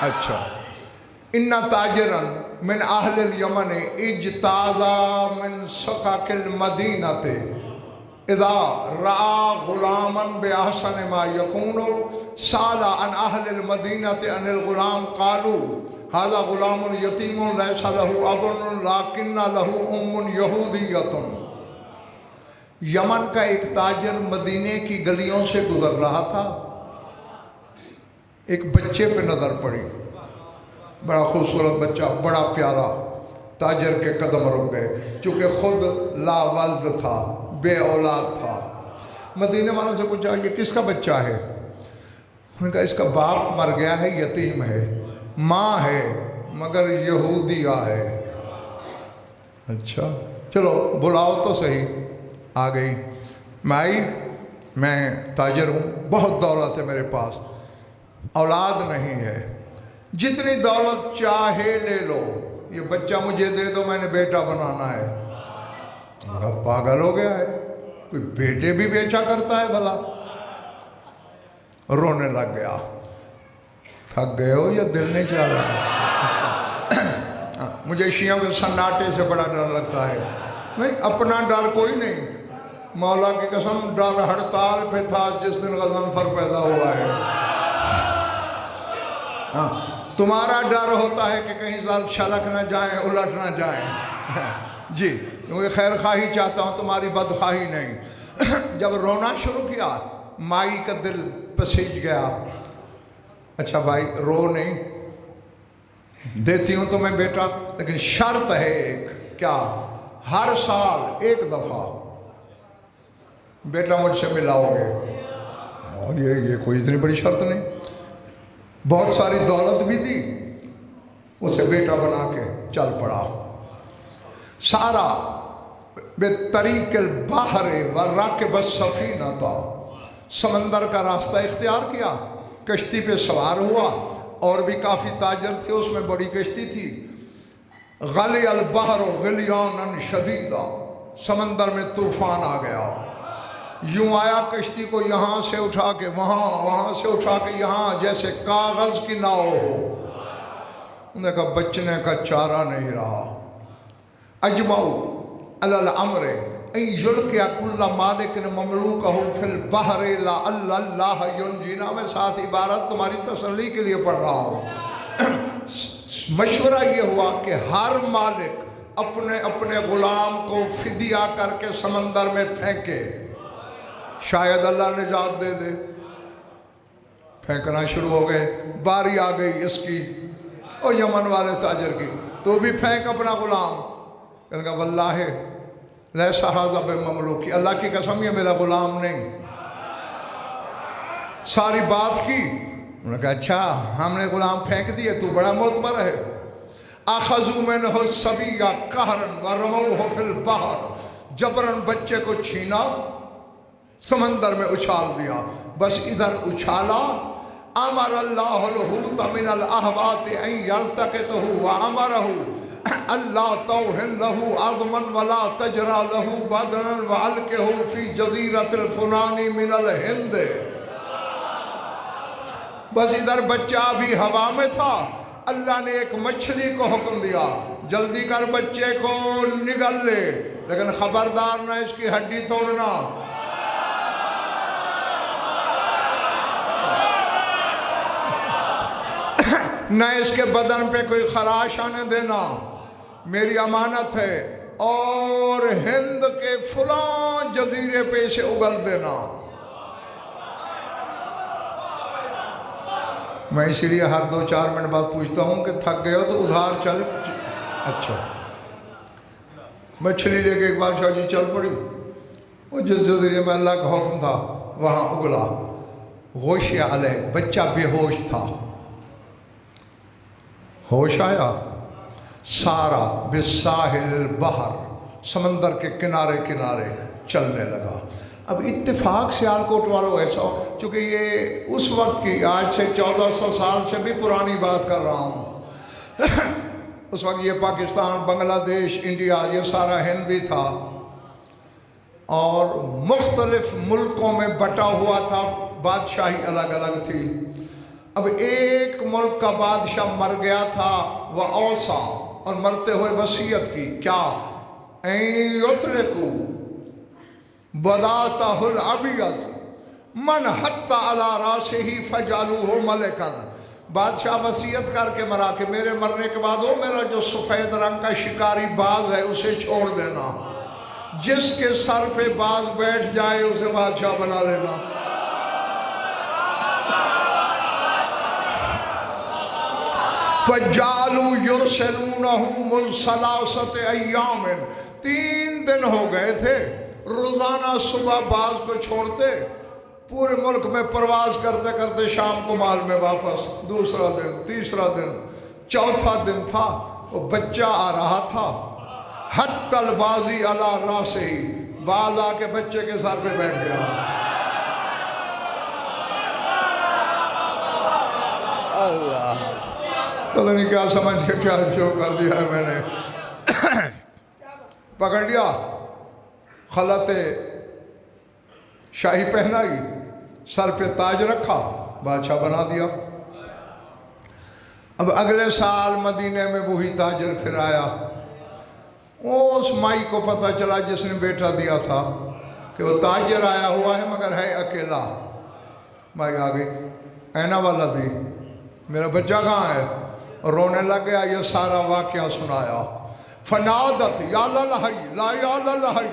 اچھا، ان تاجرا من اہل الیمن اجتازا من سقاق المدینۃ اذا رأى غلاما بأحسن ما يكون سأل عن اہل المدینۃ عن الغلام قالوا هذا غلام یتیم لیس له اب لكن له ام یہودیۃ۔ یمن کا ایک تاجر مدینے کی گلیوں سے گزر رہا تھا، ایک بچے پہ نظر پڑی، بڑا خوبصورت بچہ، بڑا پیارا، تاجر کے قدم رک گئے، چونکہ خود لا ولد تھا، بے اولاد تھا۔ مدینے والوں سے پوچھا یہ کس کا بچہ ہے؟ انہوں نے کہا اس کا باپ مر گیا ہے، یتیم ہے، ماں ہے مگر یہودیہ ہے۔ اچھا چلو بلاؤ تو صحیح۔ آ گئی، میں آئی، میں تاجر ہوں، بہت دولت ہے میرے پاس، اولاد نہیں ہے، جتنی دولت چاہے لے لو، یہ بچہ مجھے دے دو، میں نے بیٹا بنانا ہے۔ میرا پاگل ہو گیا ہے، کوئی بیٹے بھی بیچا کرتا ہے بھلا؟ رونے لگ گیا۔ تھک گئے ہو یا دل نہیں چاہ رہا؟ مجھے شیعوں کے سناٹے سے بڑا ڈر لگتا ہے۔ نہیں، اپنا ڈر کوئی نہیں، مولا کی قسم ڈر ہڑتال پہ تھا جس دن غضنفر پیدا ہوا ہے۔ تمہارا ڈر ہوتا ہے کہ کہیں ظرف چھلک نہ جائیں، الٹ نہ جائیں۔ جی، کیونکہ خیر خواہی چاہتا ہوں، تمہاری بدخواہی نہیں۔ جب رونا شروع کیا، مائی کا دل پسیج گیا۔ اچھا بھائی رو نہیں، دیتی ہوں تمہیں بیٹا، لیکن شرط ہے ایک۔ کیا؟ ہر سال ایک دفعہ بیٹا مجھ سے ملاؤ گے۔ یہ کوئی اتنی بڑی شرط نہیں۔ بہت ساری دولت بھی دی، اسے بیٹا بنا کے چل پڑا۔ سارا بطریق البحر وراکب السفینہ تھا، سمندر کا راستہ اختیار کیا، کشتی پہ سوار ہوا، اور بھی کافی تاجر تھے، اس میں بڑی کشتی تھی۔ غلی البحر غلیانا شدیدا، سمندر میں طوفان آ گیا، یوں آیا کشتی کو یہاں سے اٹھا کے وہاں، وہاں سے اٹھا کے یہاں، جیسے کاغذ کی ناؤ ہو۔ انہوں نے کہا بچنے کا چارہ نہیں رہا۔ اجمعوا علی الامر ان یلقی کل مالک مملوکہ فی البحر لعل اللہ ینجینا۔ میں ساتھ عبارت تمہاری تسلی کے لیے پڑھ رہا ہوں۔ مشورہ یہ ہوا کہ ہر مالک اپنے اپنے غلام کو فدیہ کر کے سمندر میں پھینکے، شاید اللہ نجات دے دے۔ پھینکنا شروع ہو گئے، باری آ گئی اس کی اور یمن والے تاجر کی، تو بھی پھینک اپنا غلام۔ کہنے کہا واللہ لیس ھذا بمملوکی، اللہ کی قسم یہ میرا غلام نہیں۔ ساری بات کی، انہوں نے کہا اچھا ہم نے غلام پھینک دیے، تو بڑا معتبر ہے۔ اخذوا منہ الصبی قہرا ورموہ فی البحر، جبراً بچے کو چھینا، سمندر میں اچھال دیا۔ بس ادھر اچھالا، امر اللہ الحوت من الاحوات ان یلتقطہ وامرہ اللہ توہن لہو عظما ولا تجرا لہو بدنا والکہ فی جزیرۃ الفنانی من الہند۔ بس ادھر بچہ بھی ہوا میں تھا، اللہ نے ایک مچھلی کو حکم دیا جلدی کر بچے کو نگل لے، لیکن خبردار نہ اس کی ہڈی توڑنا۔ نہ اس کے بدن پہ کوئی خراش آنے دینا، میری امانت ہے، اور ہند کے فلاں جزیرے پہ اسے اگل دینا۔ میں اسی لیے ہر 2-4 منٹ بعد پوچھتا ہوں کہ تھک گئے ہو تو ادھار چل۔ اچھا، مچھلی لے کے ایک بادشاہ جی چل پڑی، وہ جس جزیرے میں اللہ کا حکم تھا وہاں اگلا۔ غوشی علیہ، بچہ بے ہوش تھا، ہوش آیا، سارا بساحل البحر، سمندر کے کنارے کنارے چلنے لگا۔ اب اتفاق سیالکوٹ والوں ایسا ہو، چونکہ یہ اس وقت کی، آج سے 1400 سال سے بھی پرانی بات کر رہا ہوں، اس وقت یہ پاکستان، بنگلہ دیش، انڈیا، یہ سارا ہندی تھا، اور مختلف ملکوں میں بٹا ہوا تھا، بادشاہی الگ الگ تھی۔ اب ایک ملک کا بادشاہ مر گیا تھا وہ اوصا، اور مرتے ہوئے وصیت کی کیا؟ این یطلقوا بضاعتہ الابیض من حتی علی راسہ فجعلوہ ملکا۔ بادشاہ وصیت کر کے مرا کہ میرے مرنے کے بعد وہ میرا جو سفید رنگ کا شکاری باز ہے اسے چھوڑ دینا، جس کے سر پہ باز بیٹھ جائے اسے بادشاہ بنا لینا۔ فَجَعَلُوا يُرْسِلُونَهُ ثَلَاثَةَ أَيَّامٍ، 3 دن ہو گئے تھے، روزانہ صبح باز کو چھوڑتے، پورے ملک میں پرواز کرتے کرتے شام کو مال میں واپس، دوسرا دن، تیسرا دن، چوتھا دن تھا، وہ بچہ آ رہا تھا، حتی البازی علی راسہ، باز آ کے بچے کے سر پہ بیٹھ گیا۔ اللہ، پتہ نہیں کیا سمجھ کے کیا شو کر دیا ہے میں نے، پکڑ لیا، خلط شاہی پہنائی، سر پہ تاج رکھا، بادشاہ بنا دیا۔ اب اگلے سال مدینے میں وہی تاجر پھر آیا، اس مائی کو پتہ چلا جس نے بیٹا دیا تھا کہ وہ تاجر آیا ہوا ہے مگر ہے اکیلا۔ مائی آ گئی، اینا والا دی، میرا بچہ کہاں ہے؟ رونے لگ گیا، یہ سارا واقعہ سنایا۔ فنادت یا للہی لا یا للہی،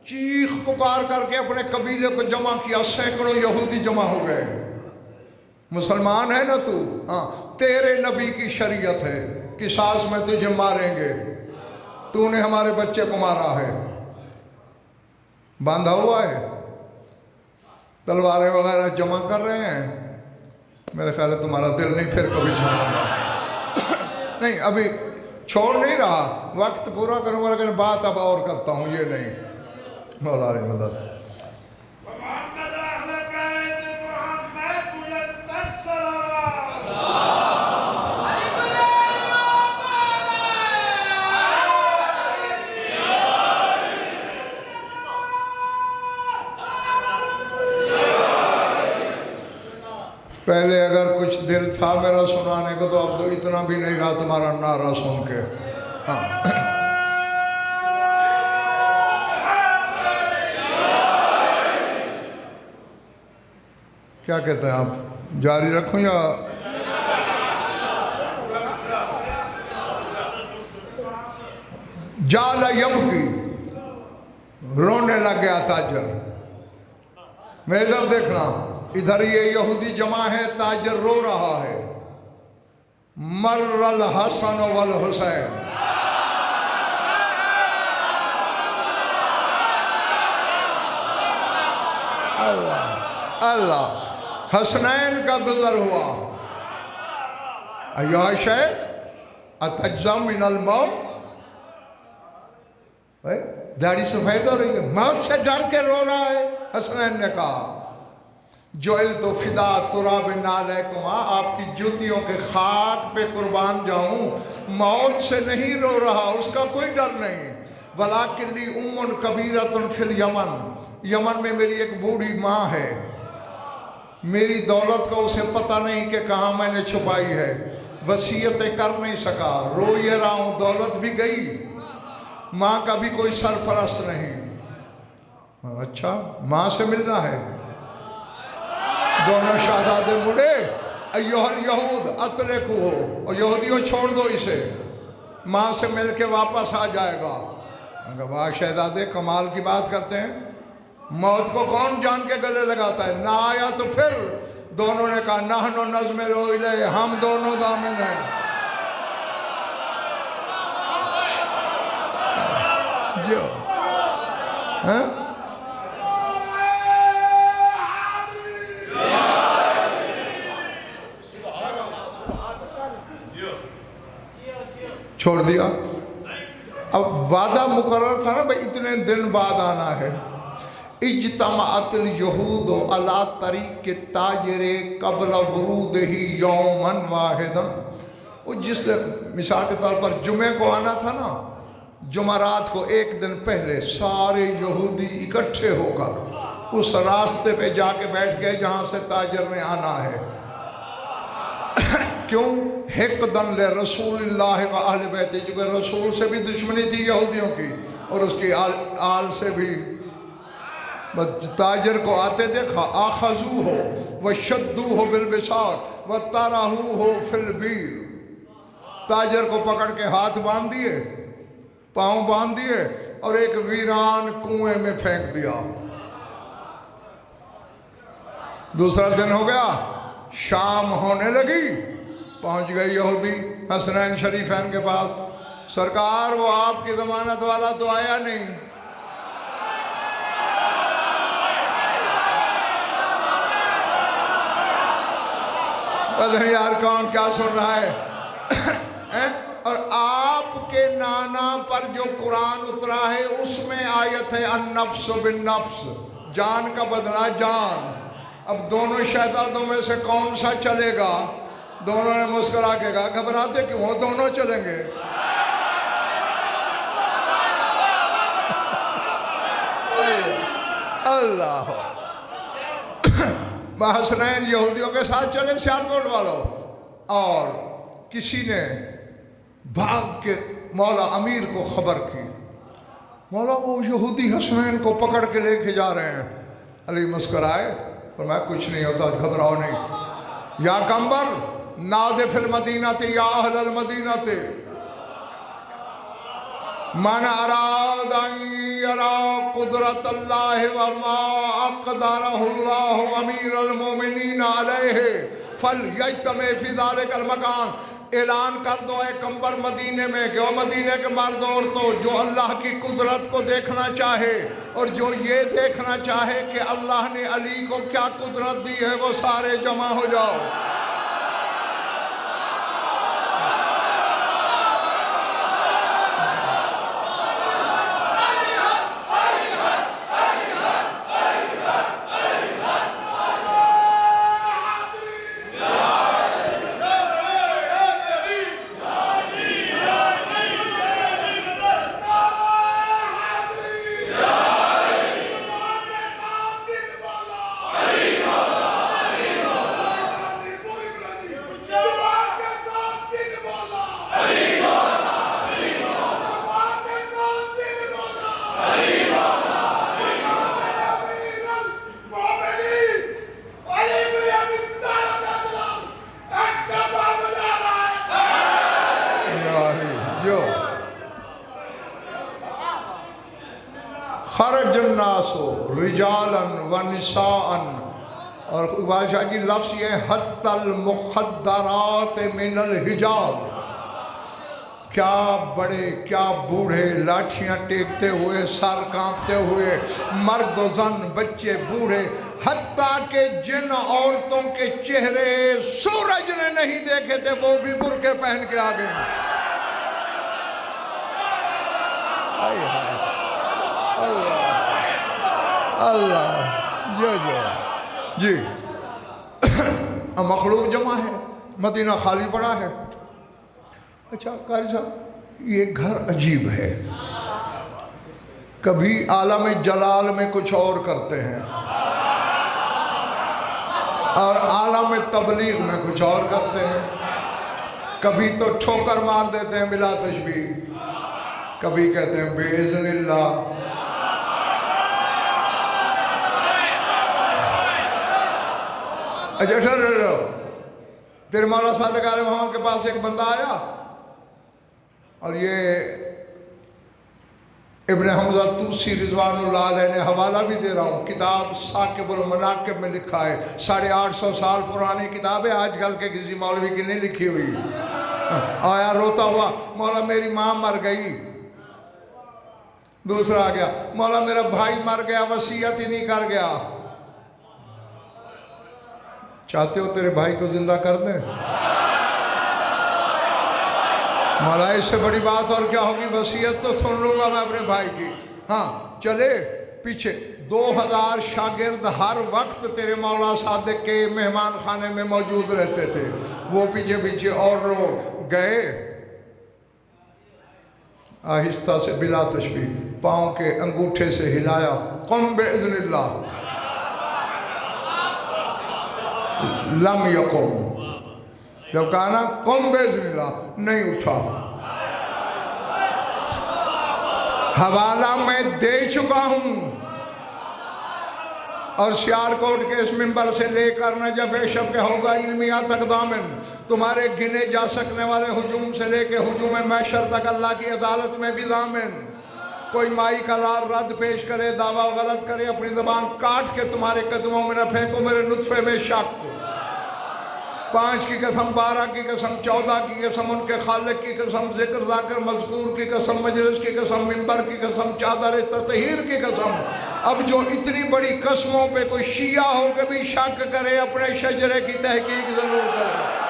چیخ پکار کر کے اپنے قبیلے کو جمع کیا، سینکڑوں یہودی جمع ہو گئے۔ مسلمان ہے نا تو؟ ہاں، تیرے نبی کی شریعت ہے، قصاص میں تجھے ماریں گے، تو نے ہمارے بچے کو مارا ہے، باندھا ہوا ہے، تلواریں وغیرہ جمع کر رہے ہیں۔ میرے خیال ہے تمہارا دل نہیں پھر کبھی سنا گا۔ نہیں، ابھی چھوڑ نہیں رہا، وقت پورا کروں گا، لیکن بات اب اور کرتا ہوں، یہ نہیں۔ مولا علی مدد۔ پہلے اگر کچھ دل تھا میرا سنانے کو تو اب تو اتنا بھی نہیں رہا تمہارا نعرہ سن کے۔ ہاں، کیا کہتے ہیں آپ؟ جاری رکھوں یا جالا یبکی، رونے لگ گیا تاجر۔ میں ادھر دیکھنا، ادھر یہ یہودی جمع ہے، تاجر رو رہا ہے۔ مر الحسن والحسین، اللہ اللہ، حسنین کا گزر ہوا۔ ایہا شیخ اتجزع من الموت، داڑھی سفید ہو رہی ہے، موت سے ڈر کے رو رہا ہے۔ حسنین نے کہا جعلت فدا تراب نعلیکما، آپ کی جوتیوں کے خاک پہ قربان جاؤں، موت سے نہیں رو رہا، اس کا کوئی ڈر نہیں۔ ولیکن لی ام کبیرۃ فی الیمن، یمن میں میری ایک بوڑھی ماں ہے، میری دولت کا اسے پتہ نہیں کہ کہاں میں نے چھپائی ہے، وصیتیں کر نہیں سکا، رو یہ رہا ہوں، دولت بھی گئی، ماں کا بھی کوئی سرپرست نہیں۔ اچھا، ماں سے ملنا ہے؟ دونوں شہزادے مڑے، ایہا الیہود اطلقوہ، اور یہودیوں چھوڑ دو اسے، ماں سے مل کے واپس آ جائے گا۔ واہ شہزادے، کمال کی بات کرتے ہیں، موت کو کون جان کے گلے لگاتا ہے؟ نہ آیا تو پھر دونوں نے کہا نحن نضمر الیہ، ہم دونوں ضامن ہیں۔ جو چھوڑ دیا۔ اب وعدہ مقرر تھا نا بھئی اتنے دن بعد آنا ہے۔ اجتمعت الیہود علی طریق التاجر قبل ورودہ یوما واحدا، وہ جس مثال کے طور پر جمعے کو آنا تھا نا، جمعرات کو ایک دن پہلے سارے یہودی اکٹھے ہو کر اس راستے پہ جا کے بیٹھ گئے جہاں سے تاجر نے آنا ہے۔ کیوں؟ حقدن لرسول اللہ و اہل بیت، چونکہ رسول سے بھی دشمنی تھی یہودیوں کی اور اس کی آل سے بھی۔ بس تاجر کو آتے دیکھا، آخذوہ وشدوہ بالبساط وطرحوہ فی البیر، تاجر کو پکڑ کے ہاتھ باندھ دیے، پاؤں باندھ دیے اور ایک ویران کنویں میں پھینک دیا۔ دوسرا دن ہو گیا، شام ہونے لگی، پہنچ گئی یہودی حسنین شریفین کے پاس، سرکار وہ آپ کی ضمانت والا تو آیا نہیں۔ پتہ نہیں یار کون کیا سن رہا ہے۔ اور آپ کے نانا پر جو قرآن اترا ہے اس میں آیت ہے النفس بالنفس، جان کا بدلہ جان۔ اب دونوں شہزادوں میں سے کون سا چلے گا؟ دونوں نے مسکرا کے کہا گھبراتے کیوں ہو، دونوں چلیں گے۔ اللہ حسنین یہودیوں کے ساتھ چلے سیالکوٹ والوں، اور کسی نے بھاگ کے مولا امیر کو خبر کی، مولا وہ یہودی حسنین کو پکڑ کے لے کے جا رہے ہیں۔ علی مسکرائے اور میں کچھ نہیں ہوتا، گھبراؤ نہیں۔ یا کمبر نادے فی المدینہ یا اہل المدینہ من اراد ان یرا قدرت اللہ وما اقدرہ اللہ امیر المومنین علیہ فلیجتمع فی ذلک المکان، اعلان کر دو اے کمبر مدینے میں کہ وہ مدینے کے مرد عورتوں جو اللہ کی قدرت کو دیکھنا چاہے اور جو یہ دیکھنا چاہے کہ اللہ نے علی کو کیا قدرت دی ہے، وہ سارے جمع ہو جاؤ۔ خرج الناس رجالا ونساء، اور بادشاہ کی لفظ یہ حتی المخدرات من الحجاب، کیا بڑے کیا بوڑھے لاٹھیاں ٹیکتے ہوئے، سر کانپتے ہوئے، مرد و زن، بچے بوڑھے، حتیٰ کہ جن عورتوں کے چہرے سورج نے نہیں دیکھے تھے وہ بھی برقعے پہن کے آ گئے۔ اللہ جی مخلوق جمع ہے، مدینہ خالی پڑا ہے۔ اچھا قاری صاحب یہ گھر عجیب ہے، کبھی عالم جلال میں کچھ اور کرتے ہیں اور عالم تبلیغ میں کچھ اور کرتے ہیں، کبھی تو ٹھوکر مار دیتے ہیں بلا تشبیہ، کبھی کہتے ہیں بِإِذْنِ اللہ۔ اچھا تیرے مولا صادق علیہ محمد کے پاس ایک بندہ آیا، اور یہ ابن حمزہ توسی رضوان اللہ علیہ نے حوالہ بھی دے رہا ہوں، کتاب ثاقب المناقب میں لکھا ہے، 850 سال پرانی کتاب ہے، آج کل کے کسی مولوی کی نہیں لکھی ہوئی۔ آیا روتا ہوا، مولا میری ماں مر گئی۔ دوسرا آ گیا، مولا میرا بھائی مر گیا، وصیت ہی نہیں کر گیا۔ چاہتے ہو تیرے بھائی کو زندہ کر دیں؟ مولا اس سے بڑی بات اور کیا ہوگی، وصیت تو سن لوں گا میں اپنے بھائی کی۔ ہاں چلے پیچھے 2000 شاگرد ہر وقت تیرے مولا صادق کے مہمان خانے میں موجود رہتے تھے، وہ پیچھے پیچھے اور لوگ گئے، آہستہ سے بلا تشبیہ پاؤں کے انگوٹھے سے ہلایا، قم بِإِذْنِ اللہ، لم یقم، جب کہا نا قم باذن اللہ، نہیں اٹھا۔ حوالہ میں دے چکا ہوں، اور سیالکوٹ کے اس منبر سے لے کر نجف شب کے ہوگا علمیہ تک دامن، تمہارے گنے جا سکنے والے ہجوم سے لے کے ہجوم محشر تک اللہ کی عدالت میں بھی دامن۔ کوئی مائی کا لال رد پیش کرے، دعویٰ غلط کرے، اپنی زبان کاٹ کے تمہارے قدموں میں نہ پھینکو میرے نطفے میں شک۔ 5 کی قسم، 12 کی قسم، 14 کی قسم، ان کے خالق کی قسم، ذکر ذاکر مذکور کی قسم، مجلس کی قسم، منبر کی قسم، چادر تطہیر کی قسم۔ اب جو اتنی بڑی قسموں پہ کوئی شیعہ ہو کے بھی شک کرے، اپنے شجرے کی تحقیق ضرور کرے۔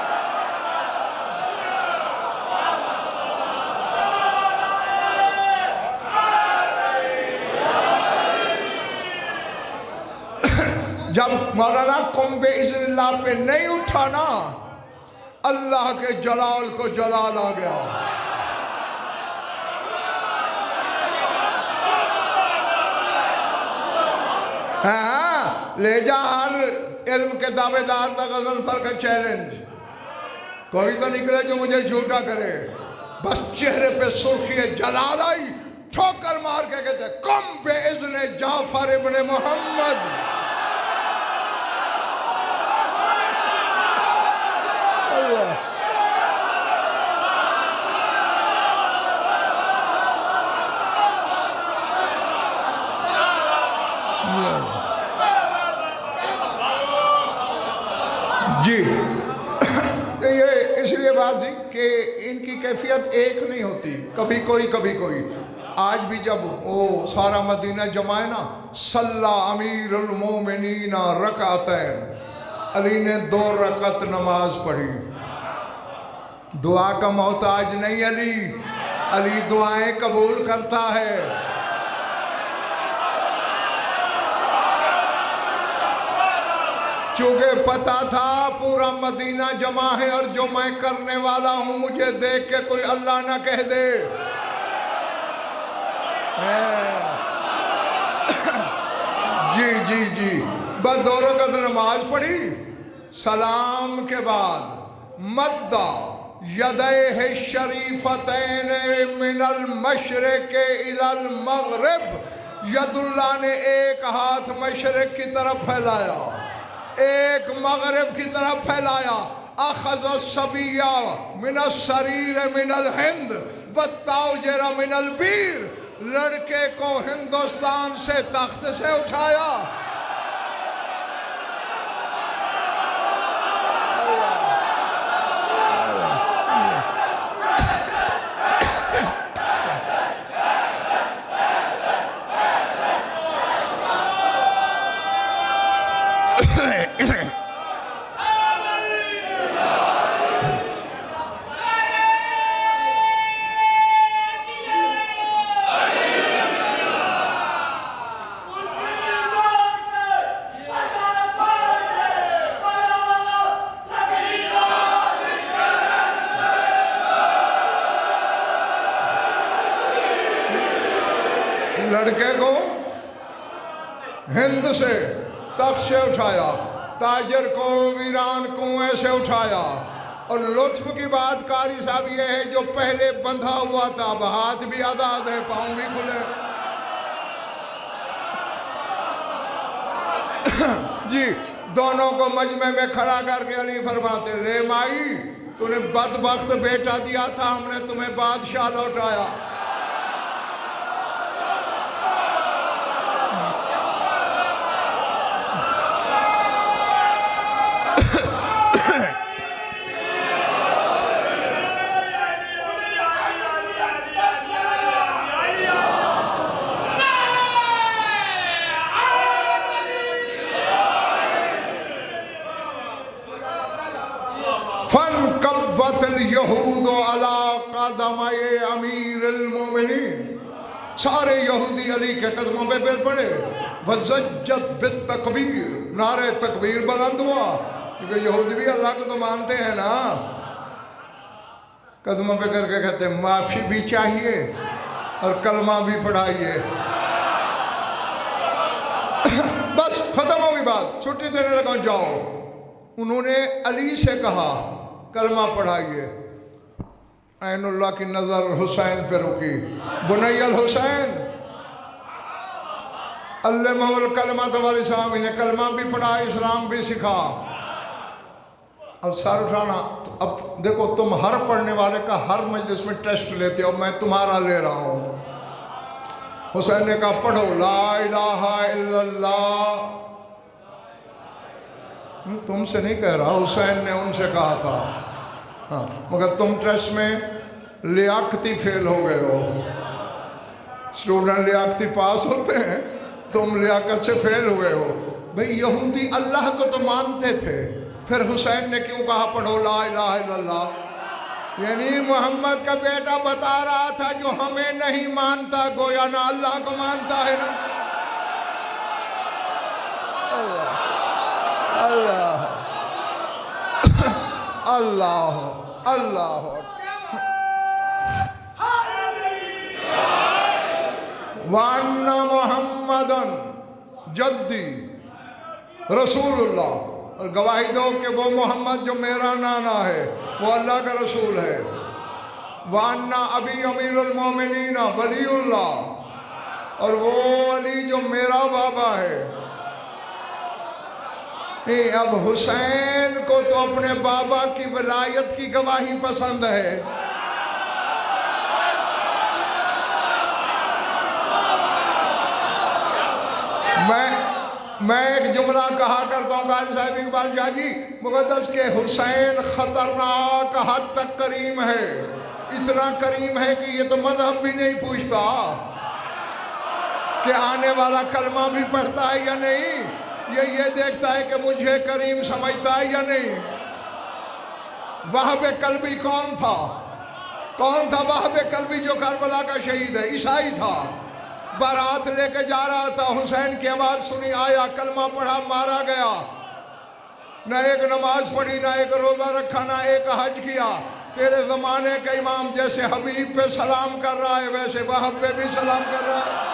جب مولانا قم باذن اللہ پہ نہیں اٹھا نا، اللہ کے جلال کو جلال آ گیا۔ ہاں لے جا ہر علم کے دعوے دار دا غزل پر کا چیلنج، کوئی تو نکلے جو مجھے جھوٹا کرے۔ بس چہرے پہ سرخی جلال آئی، ٹھوکر مار کے کہتے قم باذن جعفر ابن محمد۔ جی یہ اس لیے واضح کہ ان کی کیفیت ایک نہیں ہوتی، کبھی کوئی کبھی کوئی۔ آج بھی جب وہ سارا مدینہ جمع ہے نا، صلی امیر المومنین رکعتین، علی نے 2 رکعت نماز پڑھی۔ دعا کا محتاج نہیں علی، علی دعائیں قبول کرتا ہے۔ چونکہ پتا تھا پورا مدینہ جمع ہے اور جو میں کرنے والا ہوں مجھے دیکھ کے کوئی اللہ نہ کہہ دے۔ جی بس 2 رکعت نماز پڑھی، سلام کے بعد مدّا یدیہ الشریفتین من المشرق الی المغرب، ید اللہ نے ایک ہاتھ مشرق کی طرف پھیلایا، ایک مغرب کی طرف پھیلایا۔ اخذ الصبیہ من السریر من الہند والتاجر من البیر، لڑکے کو ہندوستان سے تخت سے اٹھایا۔ لڑکے کو ہند سے تخت سے اٹھایا، تاجر کو ویران کنویں سے اٹھایا۔ اور لطف کی بات قاری صاحب یہ ہے، جو پہلے بندھا ہوا تھا اب ہاتھ بھی آزاد ہے، پاؤں بھی کھلے۔ جی دونوں کو مجمع میں کھڑا کر کے علی فرماتے، لے مائی تو نے بدبخت بیٹا دیا تھا، ہم نے تمہیں بادشاہ لوٹایا۔ فَانْقَبَّتِ الْيَهُودُ عَلَىٰ قَدَمَيْ أَمِيرِ الْمُؤْمِنِينَ، سارے یہودی علی کے قدموں پہ گر پڑے۔ وَزَجَّتْ بِالتَّکْبِیر، نعرہ تکبیر بلند ہوا، کیونکہ یہودی بھی اللہ کو تو مانتے ہیں نا۔ قدموں پہ کر کے کہتے ہیں معافی بھی چاہیے اور کلمہ بھی پڑھائیے۔ بس ختم ہوگی بات، چھٹی دینے لگا، جاؤ۔ انہوں نے علی سے کہا کلمہ پڑھائیے۔ عین اللہ کی نظر حسین پہ رکی، بنی الحسین علمہ الکلمۃ والاسلام، انہیں کلمہ بھی پڑھا، اسلام بھی سکھا۔ اب سر اٹھانا، اب دیکھو تم ہر پڑھنے والے کا ہر مجلس میں ٹیسٹ لیتے ہو، میں تمہارا لے رہا ہوں۔ حسین نے کہا پڑھو لا الہ الا اللہ، تم سے نہیں کہہ رہا، حسین نے ان سے کہا تھا، ہاں مگر تم ٹیسٹ میں لیاقتی فیل ہو گئے ہو۔ اسٹوڈنٹ لیاقتی پاس ہوتے ہیں، تم لیاقت سے فیل ہوئے ہو۔ بھئی یہودی اللہ کو تو مانتے تھے، پھر حسین نے کیوں کہا پڑھو لا الہ الا اللہ؟ یعنی محمد کا بیٹا بتا رہا تھا جو ہمیں نہیں مانتا گویا نہ اللہ کو مانتا ہے نا۔ اللہ اللہ اللہ وَأَنَّ مُحَمَّدًا جدی رسول اللہ، اور گواہی دو کہ وہ محمد جو میرا نانا ہے وہ اللہ کا رسول ہے۔ وَأَنَّ أَبِي أَمِيرُ الْمُؤْمِنِينَ ولی اللہ، اور وہ علی جو میرا بابا ہے۔ اب حسین کو تو اپنے بابا کی ولایت کی گواہی پسند ہے۔ میں ایک جملہ کہا کرتا ہوں قاری صاحب اقبال شاہ جی، مقدس کہ حسین خطرناک حد تک کریم ہے، اتنا کریم ہے کہ یہ تو مذہب بھی نہیں پوچھتا کہ آنے والا کلمہ بھی پڑھتا ہے یا نہیں، یہ دیکھتا ہے کہ مجھے کریم سمجھتا ہے یا نہیں۔ وہب قلبی کون تھا وہب قلبی جو کربلا کا شہید ہے، عیسائی تھا، بارات لے کے جا رہا تھا، حسین کی آواز سنی، آیا کلمہ پڑھا، مارا گیا۔ نہ ایک نماز پڑھی، نہ ایک روزہ رکھا، نہ ایک حج کیا۔ تیرے زمانے کا امام جیسے حبیب پہ سلام کر رہا ہے ویسے وہب پہ بھی سلام کر رہا ہے۔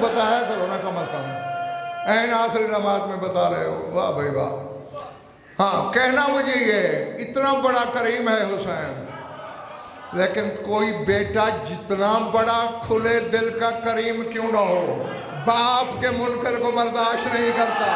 بتایا کرو نا کم از کم، این آخری نماز میں بتا رہے ہو، واہ بھائی واہ۔ ہاں کہنا مجھے یہ ہے، اتنا بڑا کریم ہے حسین، لیکن کوئی بیٹا جتنا بڑا کھلے دل کا کریم کیوں نہ ہو، باپ کے منکر کو برداشت نہیں کرتا۔